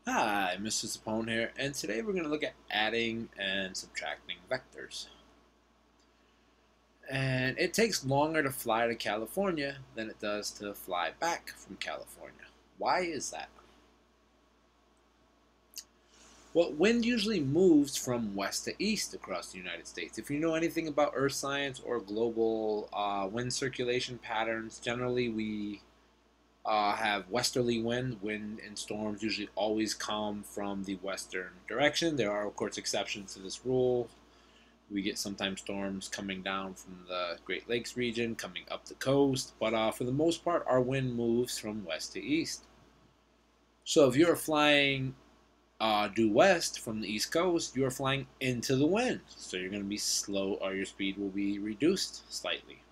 Hi, Mr. Sapone here, and today we're going to look at adding and subtracting vectors. And it takes longer to fly to California than it does to fly back from California. Why is that? Well, wind usually moves from west to east across the United States. If you know anything about earth science or global wind circulation patterns, generally we have westerly wind. Wind and storms usually always come from the western direction. There are, of course, exceptions to this rule. We get sometimes storms coming down from the Great Lakes region, coming up the coast, but for the most part, our wind moves from west to east. So if you're flying due west from the east coast, you're flying into the wind. So you're going to be slow, or your speed will be reduced slightly.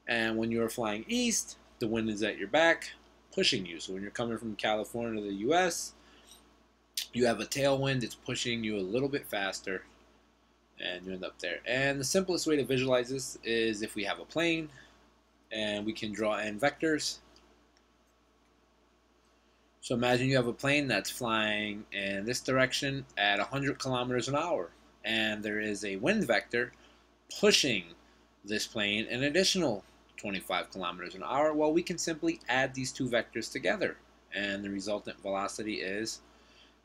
And when you're flying east, the wind is at your back, pushing you. So when you're coming from California to the US, you have a tailwind, it's pushing you a little bit faster, and you end up there. And the simplest way to visualize this is if we have a plane and we can draw in vectors. So imagine you have a plane that's flying in this direction at 100 kilometers an hour, and there is a wind vector pushing this plane an additional 25 kilometers an hour. Well, we can simply add these two vectors together, and the resultant velocity is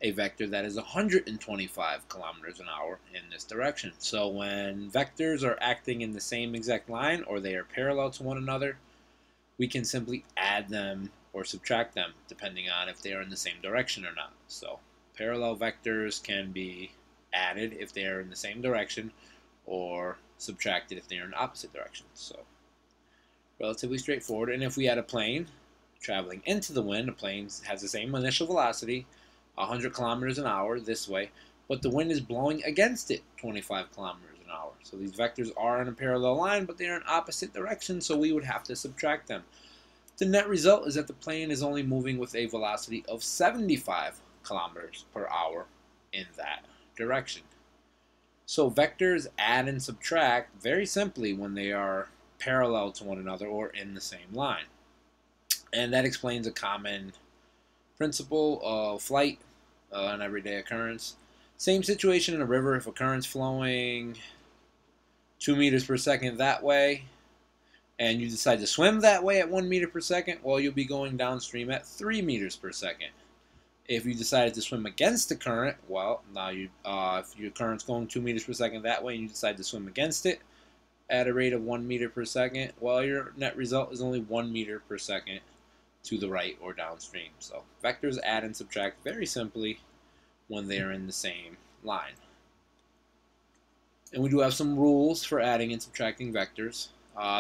a vector that is 125 kilometers an hour in this direction. So when vectors are acting in the same exact line, or they are parallel to one another, we can simply add them or subtract them depending on if they are in the same direction or not. So parallel vectors can be added if they are in the same direction, or subtracted if they are in opposite directions. So relatively straightforward. And if we had a plane traveling into the wind, a plane has the same initial velocity, 100 kilometers an hour this way, but the wind is blowing against it 25 kilometers an hour. So these vectors are in a parallel line, but they are in opposite directions, so we would have to subtract them. The net result is that the plane is only moving with a velocity of 75 kilometers per hour in that direction. So vectors add and subtract very simply when they are parallel to one another or in the same line. And that explains a common principle of flight, an everyday occurrence. Same situation in a river. If a current's flowing 2 meters per second that way, and you decide to swim that way at 1 meter per second, well, you'll be going downstream at 3 meters per second. If you decided to swim against the current, well, now if your current's going 2 meters per second that way and you decide to swim against it at a rate of 1 meter per second, well, your net result is only 1 meter per second to the right or downstream. So vectors add and subtract very simply when they are in the same line. And we do have some rules for adding and subtracting vectors.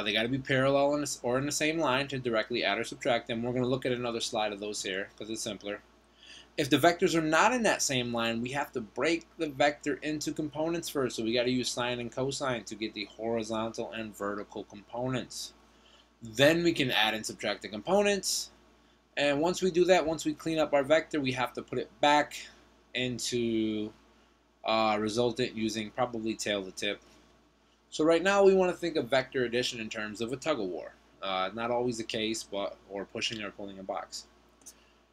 They got to be parallel or in the same line to directly add or subtract them. We're going to look at another slide of those here because it's simpler. If the vectors are not in that same line, we have to break the vector into components first. So we got to use sine and cosine to get the horizontal and vertical components. Then we can add and subtract the components. And once we do that, once we clean up our vector, we have to put it back into resultant using probably tail to tip. So right now we want to think of vector addition in terms of a tug-of-war. Not always the case, or pushing or pulling a box.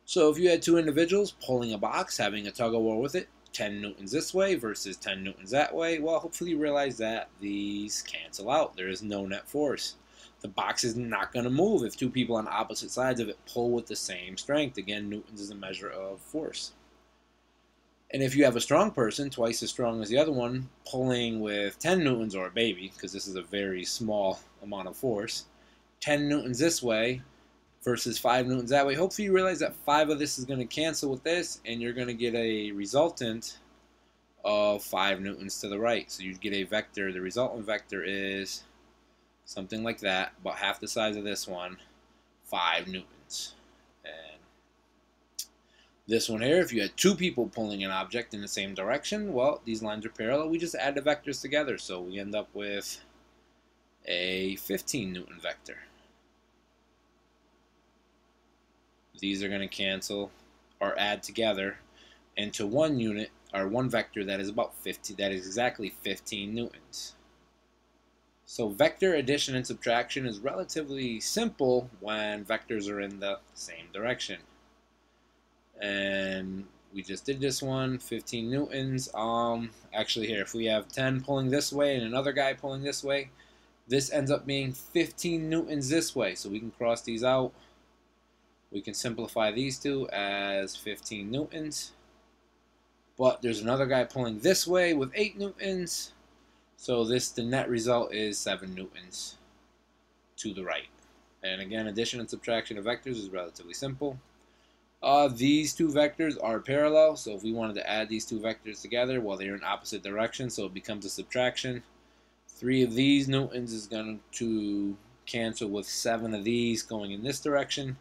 So if you had two individuals pulling a box, having a tug-of-war with it, 10 newtons this way versus 10 newtons that way, well, hopefully you realize that these cancel out. There is no net force. The box is not going to move if two people on opposite sides of it pull with the same strength. Again, newtons is a measure of force. And if you have a strong person, twice as strong as the other one, pulling with 10 newtons, or a baby, because this is a very small amount of force, 10 newtons this way versus 5 newtons that way, hopefully you realize that 5 of this is going to cancel with this, and you're going to get a resultant of 5 newtons to the right. So you get a vector. The resultant vector is something like that, about half the size of this one, 5 newtons. And this one here, if you had two people pulling an object in the same direction, well, these lines are parallel. We just add the vectors together, so we end up with a 15 newton vector. These are going to cancel or add together into one unit, or one vector that is about 50. That is exactly 15 newtons. So vector addition and subtraction is relatively simple when vectors are in the same direction. And we just did this one, 15 newtons. Actually here, if we have 10 pulling this way and another guy pulling this way, this ends up being 15 newtons this way. So we can cross these out. We can simplify these two as 15 newtons. But there's another guy pulling this way with 8 newtons. So the net result is 7 newtons to the right. And again, addition and subtraction of vectors is relatively simple. These two vectors are parallel, so if we wanted to add these two vectors together, well, they're in opposite directions, so it becomes a subtraction. 3 of these newtons is going to cancel with 7 of these going in this direction.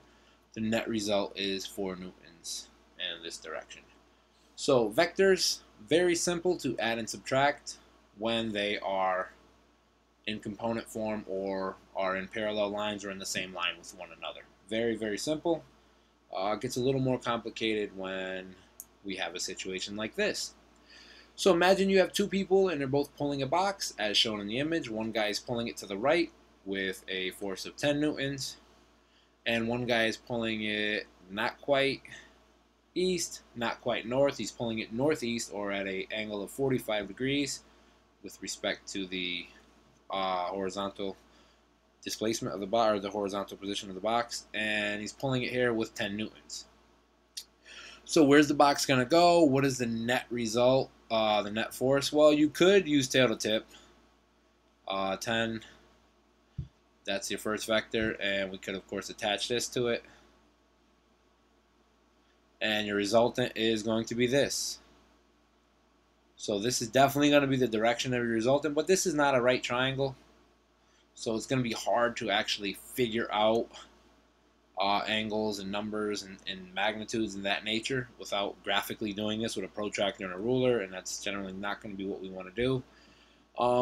The net result is 4 newtons in this direction. So vectors, very simple to add and subtract when they are in component form or are in parallel lines or in the same line with one another. Very, very simple. It gets a little more complicated when we have a situation like this. So imagine you have two people and they're both pulling a box as shown in the image. One guy is pulling it to the right with a force of 10 newtons, and one guy is pulling it not quite east, not quite north. He's pulling it northeast or at an angle of 45 degrees with respect to the horizontal displacement of the box, or the horizontal position of the box, and he's pulling it here with 10 newtons. So where's the box going to go? What is the net result, the net force? Well, you could use tail to tip. 10, that's your first vector, and we could of course attach this to it. And your resultant is going to be this. So this is definitely going to be the direction of your resultant, but this is not a right triangle. So it's going to be hard to actually figure out angles and numbers and magnitudes and that nature without graphically doing this with a protractor and a ruler, and that's generally not going to be what we want to do.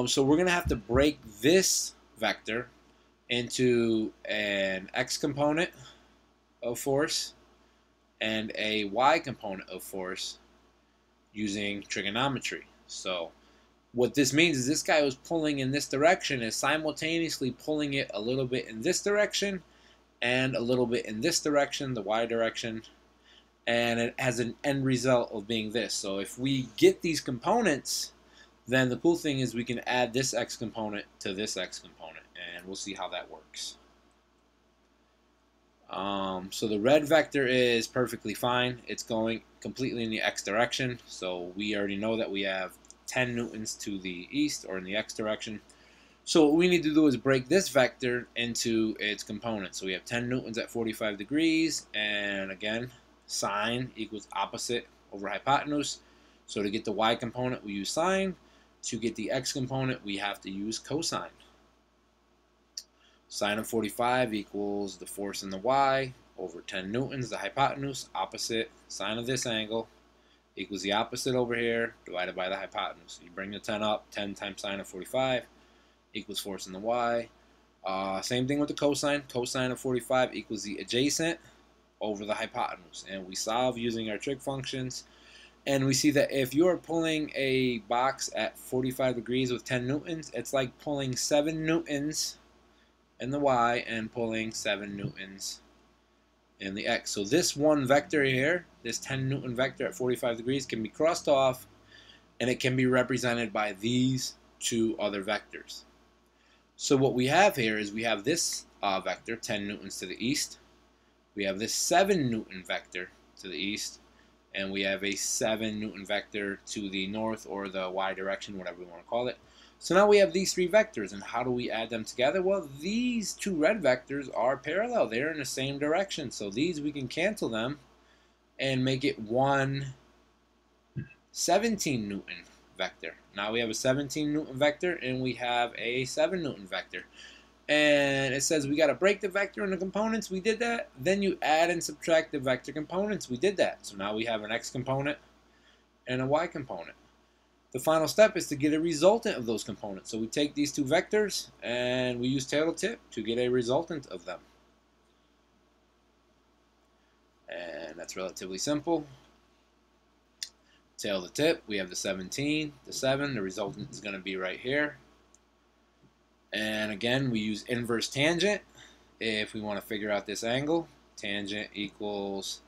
So we're going to have to break this vector into an x component of force and a y component of force using trigonometry. So what this means is this guy was pulling in this direction is simultaneously pulling it a little bit in this direction and a little bit in this direction, the y direction, and it has an end result of being this. So if we get these components, then the cool thing is we can add this x component to this x component, and we'll see how that works. So the red vector is perfectly fine. It's going completely in the x direction, so we already know that we have 10 newtons to the east or in the x direction. So what we need to do is break this vector into its components. So we have 10 newtons at 45 degrees, and again, sine equals opposite over hypotenuse. So to get the y component, we use sine. To get the x component, we have to use cosine. Sine of 45 equals the force in the y over 10 newtons, the hypotenuse, opposite sine of this angle equals the opposite over here divided by the hypotenuse. So you bring the 10 up, 10 times sine of 45 equals force in the y. Same thing with the cosine. Cosine of 45 equals the adjacent over the hypotenuse. And we solve using our trig functions. And we see that if you're pulling a box at 45 degrees with 10 newtons, it's like pulling 7 newtons in the y and pulling 7 newtons in the x. So this one vector here, this 10 newton vector at 45 degrees, can be crossed off, and it can be represented by these two other vectors. So what we have here is we have this vector, 10 newtons to the east. We have this 7 newton vector to the east, and we have a 7 newton vector to the north or the y direction, whatever we want to call it. So now we have these three vectors, and how do we add them together? Well, these two red vectors are parallel. They're in the same direction. So these, we can cancel them and make it one 17 newton vector. Now we have a 17 newton vector, and we have a 7 newton vector. And it says we got to break the vector into components. We did that. Then you add and subtract the vector components. We did that. So now we have an x component and a y component. The final step is to get a resultant of those components. So we take these two vectors and we use tail to tip to get a resultant of them. And that's relatively simple. Tail to tip, we have the 17, the 7, the resultant is going to be right here. And again, we use inverse tangent if we want to figure out this angle. Tangent equals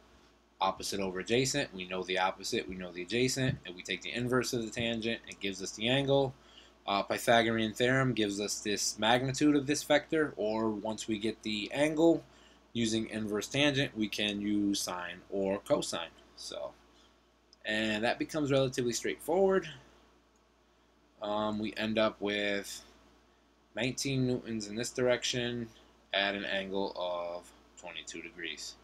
Opposite over adjacent, we know the opposite, we know the adjacent, and we take the inverse of the tangent, it gives us the angle. Pythagorean theorem gives us this magnitude of this vector, or once we get the angle, using inverse tangent, we can use sine or cosine. So, and that becomes relatively straightforward. We end up with 19 newtons in this direction at an angle of 22 degrees.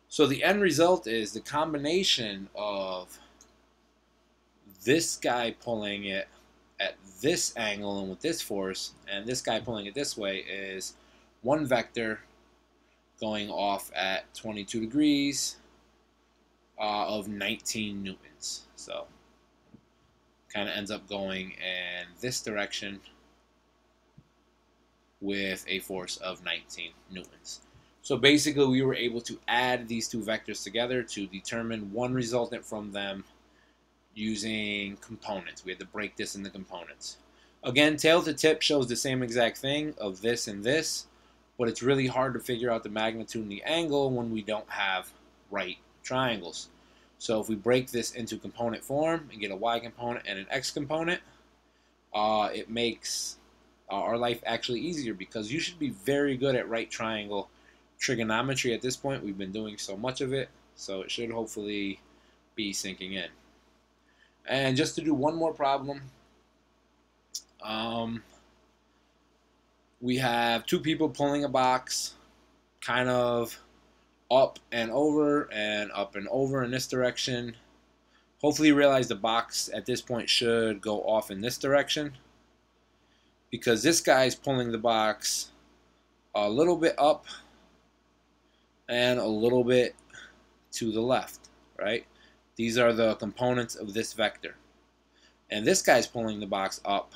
So the end result is the combination of this guy pulling it at this angle and with this force, and this guy pulling it this way, is one vector going off at 22 degrees of 19 newtons. So kind of ends up going in this direction with a force of 19 newtons. So basically we were able to add these two vectors together to determine one resultant from them using components. We had to break this into components. Again, tail to tip shows the same exact thing of this and this, but it's really hard to figure out the magnitude and the angle when we don't have right triangles. So if we break this into component form and get a y component and an x component, it makes our life actually easier, because you should be very good at right triangle trigonometry at this point. We've been doing so much of it, so it should hopefully be sinking in. And just to do one more problem, we have two people pulling a box kind of up and over in this direction. Hopefully you realize the box at this point should go off in this direction, because this guy's pulling the box a little bit up and a little bit to the left, right? These are the components of this vector. And this guy's pulling the box up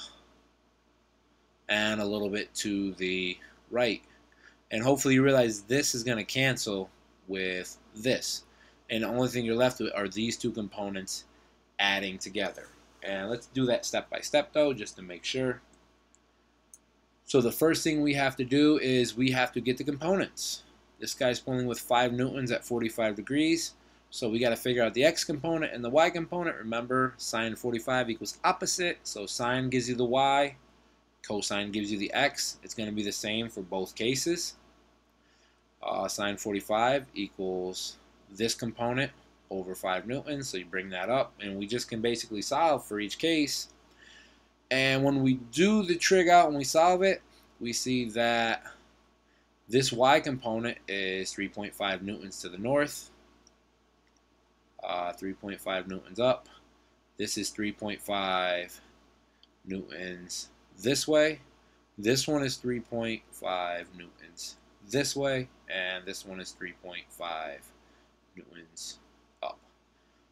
and a little bit to the right. And hopefully you realize this is going to cancel with this. And the only thing you're left with are these two components adding together. And let's do that step by step though, just to make sure. So the first thing we have to do is we have to get the components. This guy's pulling with 5 newtons at 45 degrees. So we got to figure out the x component and the y component. Remember, sine 45 equals opposite. So sine gives you the y, cosine gives you the x. It's going to be the same for both cases. Sine 45 equals this component over 5 newtons. So you bring that up, and we just can basically solve for each case. And when we do the trig out and we solve it, we see that this y component is 3.5 newtons to the north, 3.5 newtons up. This is 3.5 newtons this way. This one is 3.5 newtons this way, and this one is 3.5 newtons up.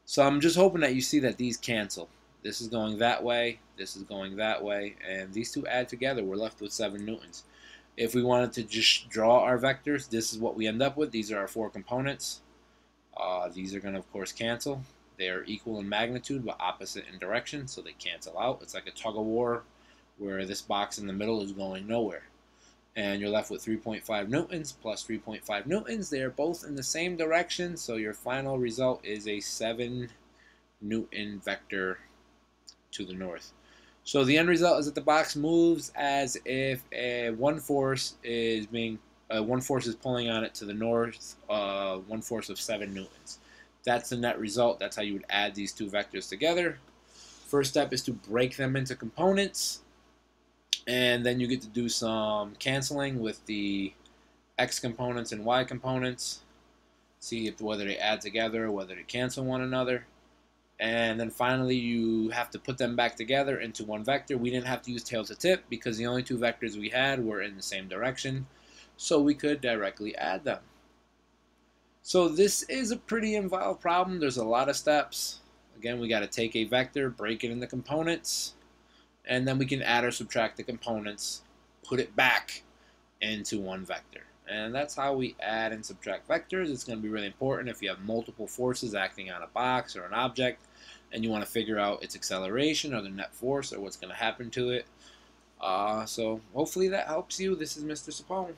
So I'm just hoping that you see that these cancel. This is going that way, this is going that way, and these two add together, we're left with 7 newtons. If we wanted to just draw our vectors, this is what we end up with. These are our 4 components. These are going to, of course, cancel. They are equal in magnitude but opposite in direction, so they cancel out. It's like a tug-of-war where this box in the middle is going nowhere. And you're left with 3.5 newtons plus 3.5 newtons. They are both in the same direction, so your final result is a 7 Newton vector to the north. So the end result is that the box moves as if one force is pulling on it to the north, one force of 7 newtons. That's the net result. That's how you would add these two vectors together. First step is to break them into components, and then you get to do some canceling with the x components and y components. See whether they add together or whether they cancel one another. And then finally you have to put them back together into one vector. We didn't have to use tail to tip because the only two vectors we had were in the same direction, so we could directly add them. So this is a pretty involved problem. There's a lot of steps. Again, we got to take a vector, break it into components, and then we can add or subtract the components, put it back into one vector. And that's how we add and subtract vectors. It's going to be really important if you have multiple forces acting on a box or an object and you want to figure out its acceleration or the net force or what's going to happen to it. So hopefully that helps you. This is Mr. Sapone.